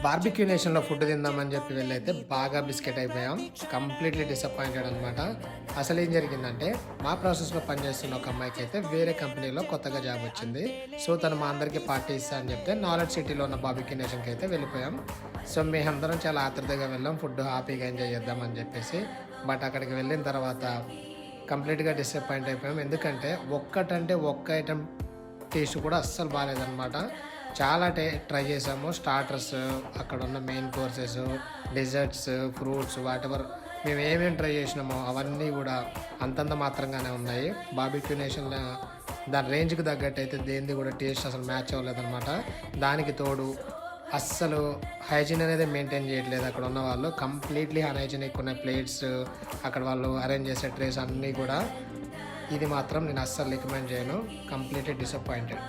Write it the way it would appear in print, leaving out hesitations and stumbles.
Barbecue నేషన్‌లో food తిందామని చెప్పి వెళ్ళైతే బాగా బిస్కెట్ అయిపోయాం. కంప్లీట్‌లీ డిసప్పాయింటెడ్ అనమాట. అసలేం జరిగిందంటే, మా ప్రాసెస్‌లో పనిచేస్తున్న ఒక అమ్మాయికైతే వేరే కంపెనీలో కొత్తగా జాబ్ వచ్చింది. సో, తను మా అందరికీ పార్టీ ఇస్తా అని చెప్తే నాలెడ్జ్ సిటీలో ఉన్న బార్బిక్యూ నేషన్‌కి అయితే వెళ్ళిపోయాం. సో, మేమందరం చాలా ఆత్రుతగా వెళ్ళాం. ఫుడ్ హ్యాపీగా ఎంజాయ్ చేద్దామని చెప్పేసి. బట్ అక్కడికి వెళ్ళిన తర్వాత కంప్లీట్‌గా డిసప్పాయింట్ అయిపోయాం. ఎందుకంటే ఒక్కటంటే ఒక్క ఐటెమ్ టేస్ట్ కూడా అస్సలు బాలేదనమాట. చాలా ట్రై చేసాము. స్టార్టర్స్, అక్కడ ఉన్న main courses, desserts, fruits whatever మేము ఏమేమి ట్రై చేసినామో అవన్నీ కూడా అంతంత మాత్రంగానే ఉన్నాయి. బార్బిక్యూ నేషన్‌లో దాని రేంజ్‌కి తగ్గట్టు అయితే దేనిది కూడా టేస్ట్ అసలు మ్యాచ్ అవ్వలేదనమాట. దానికి తోడు అస్సలు హైజీన్ అనేది మెయింటైన్ చేయట్లేదు అక్కడ ఉన్న వాళ్ళు. కంప్లీట్లీ అన్హైజీనిక్ ఉన్న ప్లేట్స్, అక్కడ వాళ్ళు అరేంజ్ చేసే ట్రేస్ అన్నీ కూడా. ఇది మాత్రం నేను అస్సలు రికమెండ్ చేయను. Completely disappointed.